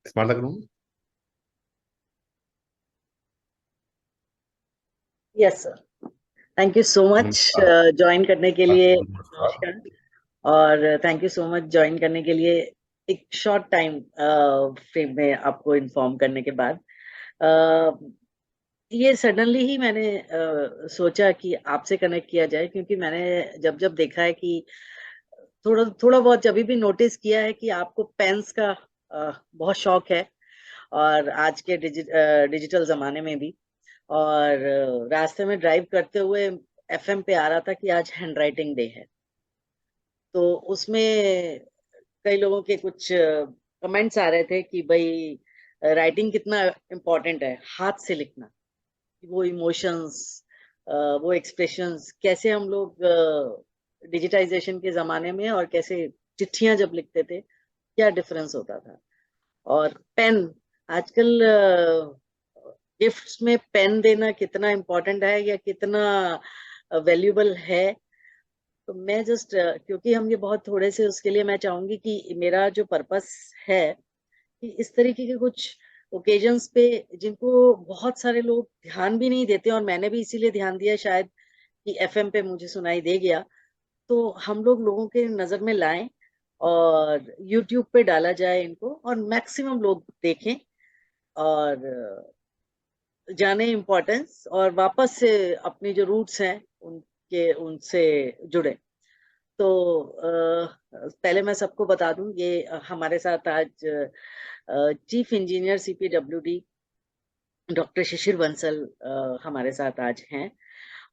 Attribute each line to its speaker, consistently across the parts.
Speaker 1: Smart लग रहा हूँ?
Speaker 2: Yes sir. Thank you so much
Speaker 1: नमस्कार।
Speaker 2: ज्वाइन करने के लिए।
Speaker 1: नमस्कार।
Speaker 2: नमस्कार। और thank you so much join करने के लिए एक शॉर्ट टाइम फ्रेम में आपको इन्फॉर्म करने के बाद। अ, ये सडनली ही मैंने सोचा कि आपसे कनेक्ट किया जाए, क्योंकि मैंने जब जब देखा है कि थोड़ा थोड़ा बहुत जब भी नोटिस किया है कि आपको पेन्स का बहुत शौक है, और आज के डिजिटल जमाने में भी। और रास्ते में ड्राइव करते हुए एफएम पे आ रहा था कि आज हैंड राइटिंग डे है। तो उसमें कई लोगों के कुछ कमेंट्स आ रहे थे कि भाई राइटिंग कितना इम्पोर्टेंट है, हाथ से लिखना, वो इमोशंस, वो एक्सप्रेशंस कैसे हम लोग डिजिटाइजेशन के जमाने में, और कैसे चिट्ठियां जब लिखते थे क्या डिफरेंस होता था। और पेन आजकल गिफ्ट्स में पेन देना कितना इम्पोर्टेंट है या कितना वैल्यूबल है। तो मैं जस्ट क्योंकि हम ये बहुत थोड़े से, उसके लिए मैं चाहूंगी कि मेरा जो पर्पस है कि इस तरीके के कुछ ओकेजन्स पे जिनको बहुत सारे लोग ध्यान भी नहीं देते, और मैंने भी इसीलिए ध्यान दिया शायद कि एफएम पे मुझे सुनाई दे गया, तो हम लोग लोगों के नजर में लाएं और यूट्यूब पे डाला जाए इनको, और मैक्सिमम लोग देखें और जाने इम्पोर्टेंस, और वापस से अपनी जो रूट्स हैं उनके उनसे जुड़े। तो पहले मैं सबको बता दूं, ये हमारे साथ आज चीफ इंजीनियर सीपीडब्ल्यूडी डॉक्टर शिशिर बंसल हमारे साथ आज हैं।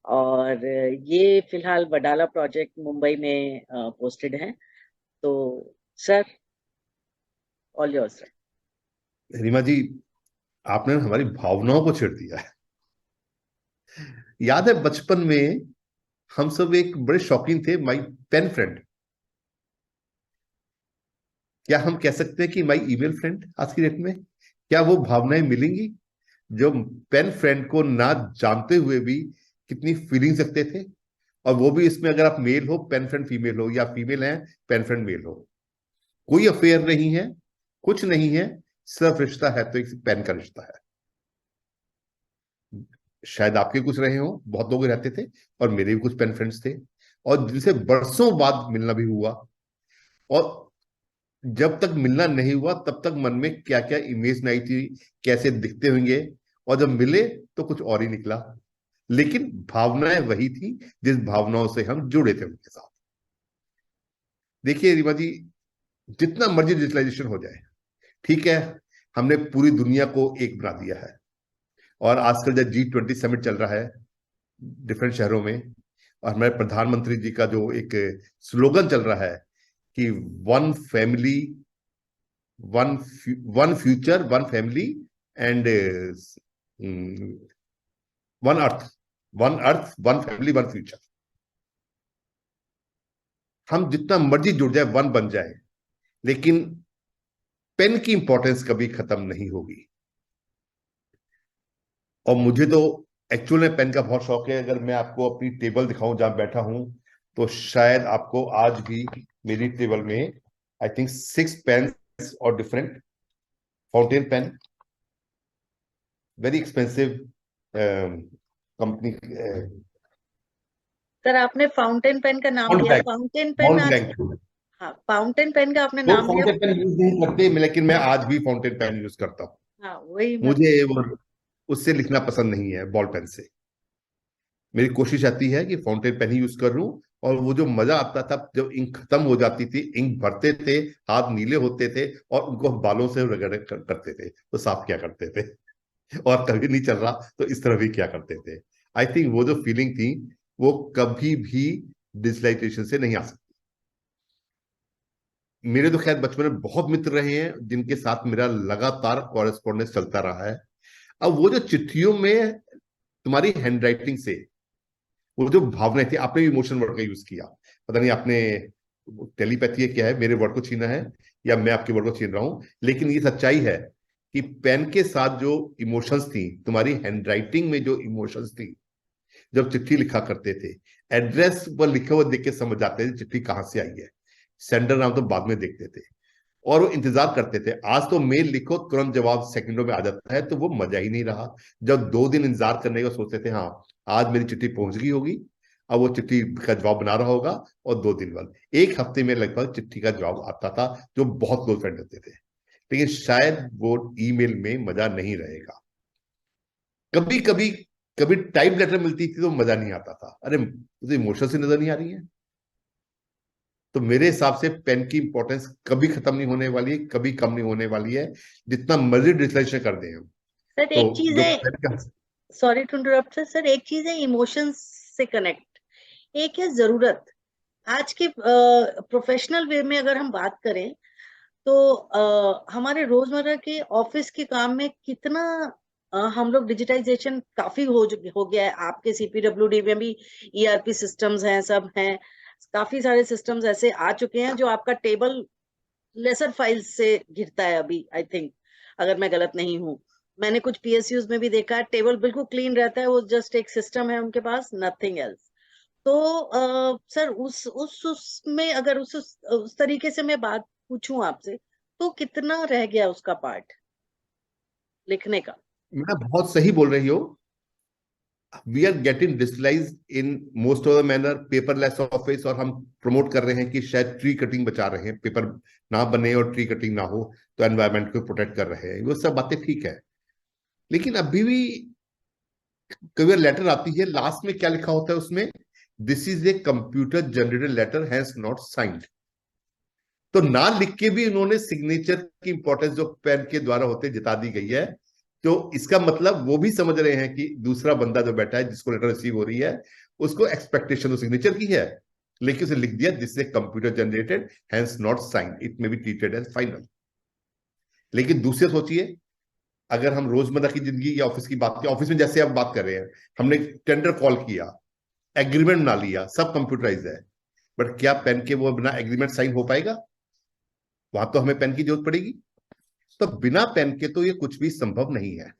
Speaker 2: और ये फिलहाल वडाला प्रोजेक्ट मुंबई में पोस्टेड हैं। तो सर, ऑल योर्स।
Speaker 1: रीमा जी, आपने हमारी भावनाओं को छेड़ दिया है। याद है बचपन में हम सब एक बड़े शौकीन थे माई पेन फ्रेंड। क्या हम कह सकते हैं कि माई ईमेल फ्रेंड आज की डेट में? क्या वो भावनाएं मिलेंगी जो पेन फ्रेंड को ना जानते हुए भी कितनी फीलिंग्स रखते थे? और वो भी इसमें अगर आप मेल हो पेन फ्रेंड फीमेल हो, या फीमेल है पेन फ्रेंड मेल हो, कोई अफेयर नहीं है, कुछ नहीं है, सिर्फ रिश्ता है तो एक पेन का रिश्ता है। शायद आपके कुछ रहे हो, बहुत लोग रहते थे, और मेरे भी कुछ पेन फ्रेंड्स थे, और जिनसे बरसों बाद मिलना भी हुआ। और जब तक मिलना नहीं हुआ तब तक मन में क्या क्या इमेज नहीं थी, कैसे दिखते होंगे, और जब मिले तो कुछ और ही निकला। लेकिन भावनाएं वही थी जिस भावनाओं से हम जुड़े थे उनके साथ। देखिए रीमा जी, जितना मर्जी डिजिटलाइजेशन हो जाए, ठीक है, हमने पूरी दुनिया को एक बना दिया है। और आजकल जब G20 समिट चल रहा है डिफरेंट शहरों में, और हमारे प्रधानमंत्री जी का जो एक स्लोगन चल रहा है कि one family, one one future, one family, and one earth, one earth, one family, one future. हम जितना मर्जी जुड़ जाए, वन बन जाए, लेकिन पेन की इंपॉर्टेंस कभी खत्म नहीं होगी। और मुझे तो एक्चुअल में पेन का बहुत शौक है। अगर मैं आपको अपनी टेबल दिखाऊं जहां बैठा हूं, तो शायद आपको आज भी मेरी टेबल में आई थिंक 6 पेन्स और different fountain pen, very expensive company,
Speaker 2: sir, आपने फाउंटेन पेन का नाम
Speaker 1: मॉन्ट
Speaker 2: लिया,
Speaker 1: ब्लैंक,
Speaker 2: फाउंटेन पेन
Speaker 1: मॉन्ट
Speaker 2: आज।
Speaker 1: ब्लैंक।
Speaker 2: हाँ, फाउंटेन पेन का आपने
Speaker 1: लोग
Speaker 2: नाम लिया।
Speaker 1: फाउंटेन पेन यूज नहीं करते, लेकिन मैं आज भी फाउंटेन पेन यूज करता हूँ।
Speaker 2: हाँ, वही मैं।
Speaker 1: मुझे वो उससे लिखना पसंद नहीं है, बॉल पेन से। मेरी कोशिश आती है कि फाउंटेन पेन ही यूज कर लूं। और वो जो मजा आता था जब इंक खत्म हो जाती थी, इंक भरते थे, हाथ नीले होते थे, और उनको बालों से रगड़ करते थे, तो साफ क्या करते थे। और कभी नहीं चल रहा तो इस तरह भी क्या करते थे। आई थिंक वो जो फीलिंग थी, वो कभी भी डिजिटलाइजेशन से नहीं आ सकती। मेरे तो खैर बचपन में बहुत मित्र रहे हैं जिनके साथ मेरा लगातार कॉरेस्पॉन्डेंस चलता रहा है। अब वो जो चिट्ठियों में तुम्हारी हैंडराइटिंग से वो जो भावनाएं थी, आपने भी इमोशन वर्ड का यूज किया। पता नहीं आपने टेलीपैथी है क्या है, मेरे वर्ड को छीना है या मैं आपके वर्ड को छीन रहा हूं, लेकिन ये सच्चाई है कि पेन के साथ जो इमोशंस थी, तुम्हारी हैंडराइटिंग में जो इमोशंस थी, जब चिट्ठी लिखा करते थे, एड्रेस पर लिखे हुए देख के समझ जाते थे चिट्ठी कहां से आई है। सेंडर नाम तो बाद में देखते थे। और वो इंतजार करते थे। आज तो मेल लिखो तुरंत जवाब सेकंडों में आ जाता है, तो वो मजा ही नहीं रहा। जब 2 दिन इंतजार करने का सोचते थे, हाँ आज मेरी चिट्ठी पहुंच गई होगी, अब वो चिट्ठी का जवाब बना रहा होगा, और 2 दिन बाद 1 हफ्ते में लगभग चिट्ठी का जवाब आता था, जो बहुत क्लोज फ्रेंड होते थे। लेकिन शायद वो ईमेल में मजा नहीं रहेगा। कभी कभी कभी टाइप लेटर मिलती थी तो मजा नहीं आता था, अरे मुझे इमोशन से नजर नहीं आ रही है। तो मेरे हिसाब से पेन की इंपॉर्टेंस कभी खत्म नहीं होने वाली है, कभी कम नहीं होने वाली है, जितना मर्जी डिजिटलाइजेशन कर दें हम।
Speaker 2: सर
Speaker 1: तो
Speaker 2: एक चीज
Speaker 1: जो
Speaker 2: है,
Speaker 1: पेन का,
Speaker 2: sorry to interrupt sir, sir एक चीज है इमोशंस से कनेक्ट, एक है जरूरत। आज के प्रोफेशनल वे में अगर हम बात करें तो हमारे रोजमर्रा के ऑफिस के काम में कितना हम लोग डिजिटाइजेशन काफी हो गया है। आपके सीपीडब्ल्यूडी में भी ईआरपी सिस्टम्स हैं, सब हैं। काफी सारे सिस्टम्स ऐसे आ चुके हैं जो आपका टेबल लेसर फाइल्स से घिरता है अभी, आई थिंक, अगर मैं गलत नहीं हूँ। मैंने कुछ पीएसयूज में भी देखा है, टेबल बिल्कुल क्लीन रहता है, वो जस्ट एक सिस्टम है उनके पास, नथिंग एल्स। तो सर उसमें अगर उस तरीके से मैं बात पूछूं आपसे, तो कितना रह गया उसका पार्ट लिखने का?
Speaker 1: मैं बहुत सही बोल रही हो। We are getting digitalize in most of the manner, paperless office, और हम प्रमोट कर रहे हैं कि शायद ट्री कटिंग बचा रहे हैं, पेपर ना बने और ट्री कटिंग ना हो, तो एनवायरमेंट को प्रोटेक्ट कर रहे हैं। वो सब बातें ठीक है, लेकिन अभी भी कई बार लेटर आती है, लास्ट में क्या लिखा होता है उसमें, this is a computer generated letter has not signed. तो ना लिख के भी उन्होंने सिग्नेचर की इंपॉर्टेंस जो पेन के द्वारा होते जता दी गई है। तो इसका मतलब वो भी समझ रहे हैं कि दूसरा बंदा जो बैठा है, जिसको लेटर रिसीव हो रही है, उसको एक्सपेक्टेशन तो सिग्नेचर की है, लेकिन उसे लिख दिया this is computer generated has not signed, it may be treated as final. लेकिन दूसरे सोचिए, अगर हम रोजमर्रा की जिंदगी या ऑफिस की बात करें, ऑफिस में जैसे आप बात कर रहे हैं, हमने टेंडर कॉल किया, एग्रीमेंट बना लिया, सब कंप्यूटराइज है, बट क्या पेन के वो बिना एग्रीमेंट साइन हो पाएगा? वहां तो हमें पेन की जरूरत पड़ेगी। तो बिना पेन के तो ये कुछ भी संभव नहीं है।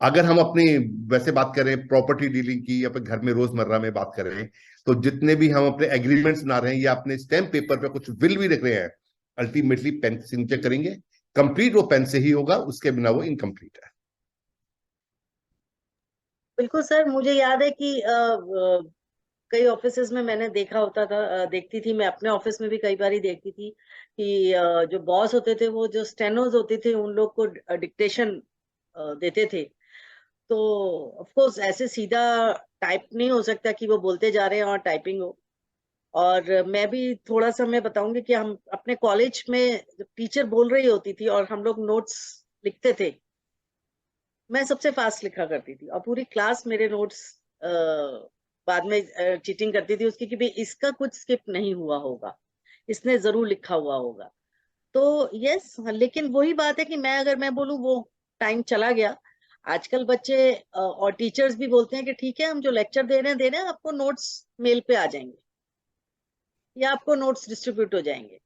Speaker 1: अगर हम अपनी वैसे बात करें प्रॉपर्टी डीलिंग की, या फिर घर में रोजमर्रा में बात करें, तो जितने भी हम अपने एग्रीमेंट्स बना रहे हैं या अपने स्टैम्प पेपर पे कुछ विल भी लिख रहे हैं, अल्टीमेटली पेन सिग्नेचर करेंगे। कंप्लीट वो पेन से ही होगा, उसके बिना वो इनकम्प्लीट है।
Speaker 2: बिल्कुल सर, मुझे याद है कि कई ऑफिसेज में मैंने देखा होता था, देखती थी मैं अपने ऑफिस में भी कई बार ही देखती थी कि जो बॉस होते थे वो जो स्टेनोज होते थे उन लोग को डिक्टेशन देते थे। तो ऑफ कोर्स ऐसे सीधा टाइप नहीं हो सकता कि वो बोलते जा रहे हैं और टाइपिंग हो। और मैं भी थोड़ा सा मैं बताऊंगी कि हम अपने कॉलेज में जब टीचर बोल रही होती थी और हम लोग नोट्स लिखते थे, मैं सबसे फास्ट लिखा करती थी और पूरी क्लास मेरे नोट्स बाद में चीटिंग करती थी उसकी कि भाई इसका कुछ स्किप नहीं हुआ होगा, इसने जरूर लिखा हुआ होगा। तो यस, लेकिन वही बात है कि मैं बोलूं वो टाइम चला गया। आजकल बच्चे और टीचर्स भी बोलते हैं कि ठीक है हम जो लेक्चर दे रहे हैं आपको नोट्स मेल पे आ जाएंगे या आपको नोट्स डिस्ट्रीब्यूट हो जाएंगे,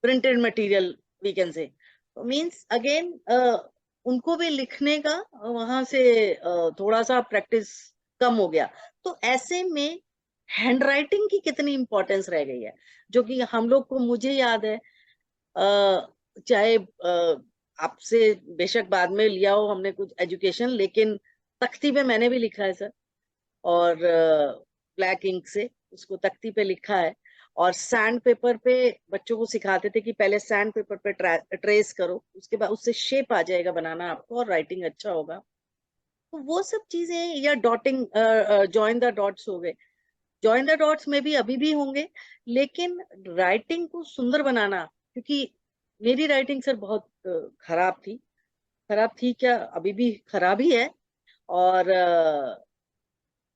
Speaker 2: printed material we can say. Means again उनको भी लिखने का वहां से थोड़ा सा प्रैक्टिस कम हो गया। तो ऐसे में हैंड राइटिंग की कितनी इंपॉर्टेंस रह गई है, जो कि हम लोग को, मुझे याद है चाहे आपसे बेशक बाद में लिया हो हमने कुछ एजुकेशन, लेकिन तख्ती पे मैंने भी लिखा है सर, और ब्लैक इंक से उसको तख्ती पे लिखा है। और सैंड पेपर पे बच्चों को सिखाते थे कि पहले सैंड पेपर पे ट्रेस करो, उसके बाद उससे शेप आ जाएगा बनाना आपको और राइटिंग अच्छा होगा। तो वो सब चीजें, या डॉटिंग, जॉइन द डॉट्स हो गए, जॉइन द डॉट्स में भी अभी भी होंगे, लेकिन राइटिंग को सुंदर बनाना, क्योंकि मेरी राइटिंग सर बहुत खराब थी। खराब थी क्या, अभी भी खराब ही है। और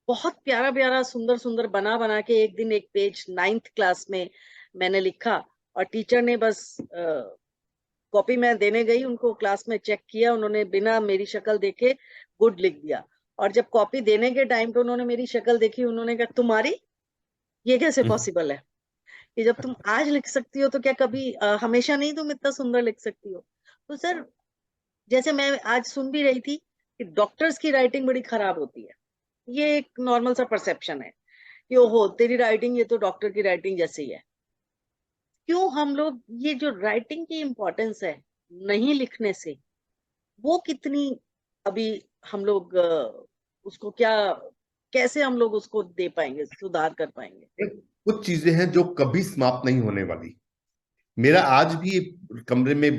Speaker 2: बहुत प्यारा प्यारा सुंदर सुंदर बना बना के एक दिन एक पेज 9th क्लास में मैंने लिखा, और टीचर ने बस कॉपी मैं देने गई उनको, क्लास में चेक किया, उन्होंने बिना मेरी शक्ल देखे गुड लिख दिया। और जब कॉपी देने के टाइम पे उन्होंने मेरी शक्ल देखी, उन्होंने कहा तुम्हारी ये कैसे पॉसिबल है कि जब तुम आज लिख सकती हो तो क्या कभी हमेशा नहीं तुम इतना सुंदर लिख सकती हो? तो सर जैसे मैं आज सुन भी रही थी कि डॉक्टर्स की राइटिंग बड़ी खराब होती है, ये एक नॉर्मल सा परसेप्शन है कि ओहो तेरी राइटिंग ये तो डॉक्टर की राइटिंग जैसी है। क्यों हम लोग ये जो राइटिंग की इम्पोर्टेंस है नहीं लिखने से, वो कितनी अभी हम लोग उसको क्या, कैसे हम लोग उसको दे पाएंगे, सुधार कर पाएंगे?
Speaker 1: कुछ चीजें हैं जो कभी समाप्त नहीं होने वाली। मेरा आज भी कमरे में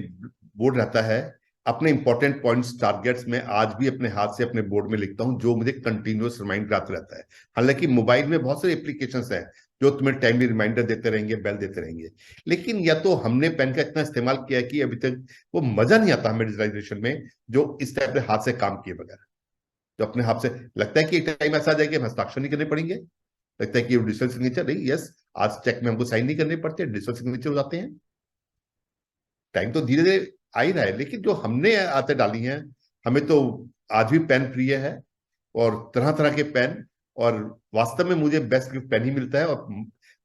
Speaker 1: बोर्ड रहता है, अपने इंपॉर्टेंट पॉइंट्स टारगेट्स में आज भी अपने हाथ से अपने बोर्ड में लिखता हूं, जो मुझे कंटिन्यूअस रिमाइंड आते रहता है। हालांकि मोबाइल में बहुत सारे एप्लीकेशंस हैं जो तुम्हें टाइमली रिमाइंडर देते रहेंगे, बेल देते रहेंगे, लेकिन या तो हमने पेन का इतना इस्तेमाल किया है कि अभी तक वो मजा नहीं आता हमें डिजिटाइजेशन में, जो इस टाइप से हाथ से काम किए बगैर। जो अपने हाथ से लगता है कि एक टाइम ऐसा आ जाएगा कि हस्ताक्षर नहीं करने पड़ेंगे, लगता है कि डिजिटल सिग्नेचर नहीं, यस, आज चेक में हमको साइन नहीं करने पड़ते, डिजिटल सिग्नेचर हो जाते हैं। टाइम तो धीरे धीरे आ ही रहा है, लेकिन जो हमने आदतें डाली हैं, हमें तो आज भी पेन प्रिय है, और तरह तरह के पेन, और वास्तव में मुझे बेस्ट गिफ्ट पेन ही मिलता है, और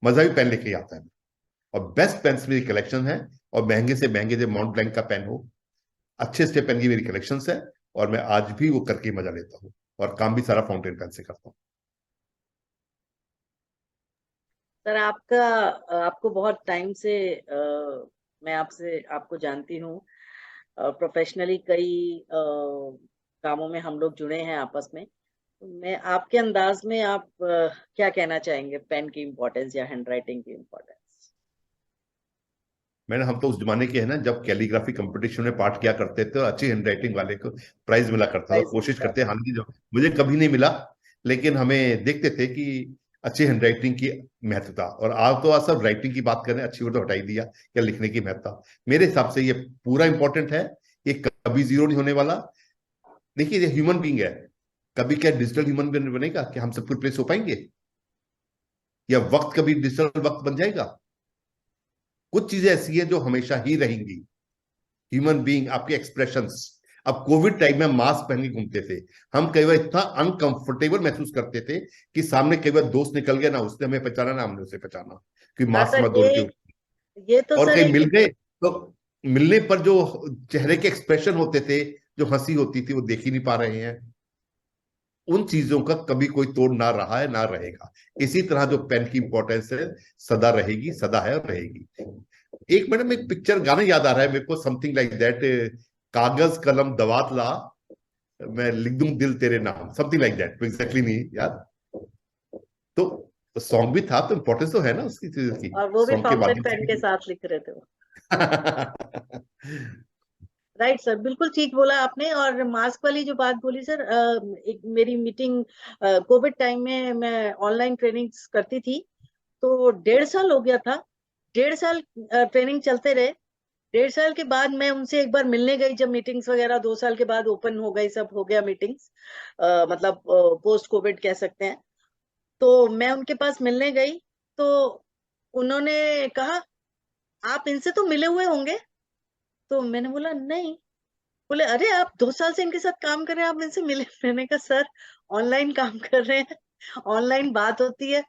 Speaker 1: मजा भी पेन लेके ही आता है। और बेस्ट पेन मेरी कलेक्शन है, और महंगे से महंगे जो माउंट ब्लैंक का पेन हो, अच्छे से पेन की मेरी कलेक्शन है, और मैं आज भी वो करके मजा लेता हूँ, और काम भी सारा फाउंटेन पेन से करता हूँ।
Speaker 2: सर आपका आपको बहुत टाइम से मैं आपसे आपको जानती हूँ, प्रोफेशनली कई कामों में हम लोग जुड़े हैं आपस में। मैं आपके अंदाज में आप क्या कहना चाहेंगे, पेन की इम्पोर्टेंस या हैंड राइटिंग की इम्पोर्टेंस?
Speaker 1: मैंने हम तो उस जमाने के हैं ना, जब कैलीग्राफी कंपटीशन में पार्ट किया करते थे, और अच्छी हैंड राइटिंग वाले को प्राइज मिला करता था।
Speaker 2: प्राइज
Speaker 1: कोशिश
Speaker 2: मिलता
Speaker 1: करते,
Speaker 2: था।
Speaker 1: हालांकि जो मुझे कभी नहीं मिला, लेकिन हमें देखते थे कि अच्छी हैंड राइटिंग की महत्वता। और आप तो आज सब राइटिंग की बात करें, अच्छी वर्ड तो हटा ही दिया, क्या लिखने की महत्ता। मेरे हिसाब से ये पूरा इंपॉर्टेंट है, ये कभी जीरो नहीं होने वाला। देखिए, ये ह्यूमन बींग है, कभी क्या डिजिटल ह्यूमन बींग बनेगा कि हम सबको रिप्लेस हो पाएंगे, या वक्त कभी डिजिटल वक्त बन जाएगा? कुछ चीजें ऐसी हैं जो हमेशा ही रहेंगी। ह्यूमन बीइंग, आपके एक्सप्रेशंस। अब कोविड टाइम में मास्क पहन के घूमते थे, हम कई बार इतना अनकंफर्टेबल महसूस करते थे कि सामने कई बार दोस्त निकल गया ना, उसने हमें पहचाना ना हमने उसे पहचाना, कि
Speaker 2: हाँ
Speaker 1: मास्क
Speaker 2: सर,
Speaker 1: में दौड़ के।
Speaker 2: ये तो
Speaker 1: और
Speaker 2: सर
Speaker 1: कहीं
Speaker 2: एक।
Speaker 1: मिल गए तो मिलने पर जो चेहरे के एक्सप्रेशन होते थे, जो हंसी होती थी, वो देख ही नहीं पा रहे हैं। उन चीजों का कभी कोई तोड़ ना रहा है, ना रहेगा। इसी तरह जो पेन की इंपॉर्टेंस है, सदा रहेगी, सदा है और रहेगी। एक मैडम एक पिक्चर गाना याद आ रहा है मेरे को, समथिंग लाइक दैट, कागज कलम दवात ला, मैं लिख दूं दिल तेरे नाम, समथिंग लाइक दैट, एग्जैक्टली नहीं याद। तो सॉन्ग भी था, तो इंपॉर्टेंस तो है ना उसकी चीज की,
Speaker 2: और वो भी
Speaker 1: सॉन्ग के
Speaker 2: फाउंटेन
Speaker 1: माध्यम
Speaker 2: पेन के
Speaker 1: से।
Speaker 2: साथ लिख रहे थे वो। राइट सर, बिल्कुल ठीक बोला आपने। और मास्क वाली जो बात बोली सर, एक मेरी मीटिंग कोविड टाइम में मैं ऑनलाइन ट्रेनिंग करती थी, तो 1.5 साल हो गया था। 1.5 साल ट्रेनिंग चलते रहे। 1.5 साल के बाद मैं उनसे एक बार मिलने गई, जब मीटिंग्स वगैरह 2 साल के बाद ओपन हो गई, सब हो गया मीटिंग्स, मतलब पोस्ट कोविड कह सकते हैं। तो मैं उनके पास मिलने गई, तो उन्होंने कहा आप इनसे तो मिले हुए होंगे। तो मैंने बोला नहीं। बोले अरे आप 2 साल से इनके साथ काम कर रहे हैं, आप इनसे मिले? मैंने कहा सर, ऑनलाइन काम कर रहे हैं, ऑनलाइन बात होती है,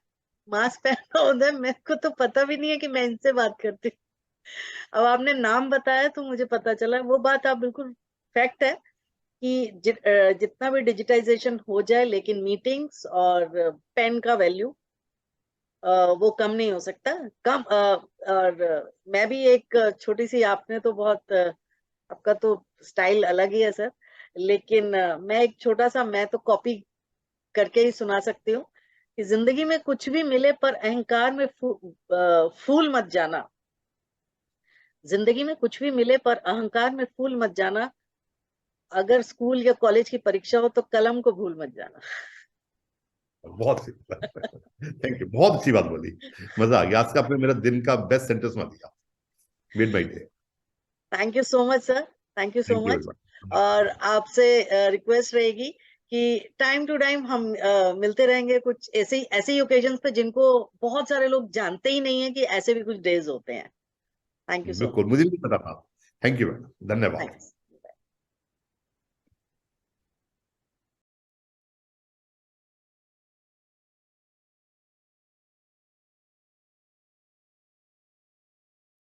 Speaker 2: मास्क पहना होता है, मेरे को तो पता भी नहीं है कि मैं इनसे बात करती हूँ। अब आपने नाम बताया तो मुझे पता चला। वो बात आप बिल्कुल फैक्ट है कि जितना भी डिजिटाइजेशन हो जाए, लेकिन मीटिंग्स और पेन का वैल्यू वो कम नहीं हो सकता। कम और मैं भी एक छोटी सी, आपने तो बहुत आपका तो स्टाइल अलग ही है सर, लेकिन मैं एक छोटा सा, मैं तो कॉपी करके ही सुना सकती हूँ कि जिंदगी में कुछ भी मिले पर अहंकार में फूल मत जाना। जिंदगी में कुछ भी मिले पर अहंकार में फूल मत जाना। अगर स्कूल या कॉलेज की परीक्षा हो तो कलम को भूल मत जाना।
Speaker 1: बहुत सी थैंक यू, बहुत अच्छी बात बोली, मजा आ गया। आज का आपने मेरा दिन का बेस्ट सेंटेंस बना दिया, made my day.
Speaker 2: Thank you so much sir, thank you so
Speaker 1: thank you
Speaker 2: much.
Speaker 1: Very much.
Speaker 2: और आपसे रिक्वेस्ट रहेगी कि टाइम टू टाइम हम मिलते रहेंगे, कुछ ऐसे ही ऐसे ओकेजन्स पे जिनको बहुत सारे लोग जानते ही नहीं है कि ऐसे भी कुछ डेज होते हैं। थैंक यू सो
Speaker 1: बिल्कुल,
Speaker 2: मच।
Speaker 1: मुझे भी पता था। थैंक यू मैडम, धन्यवाद।
Speaker 2: थैंक्स।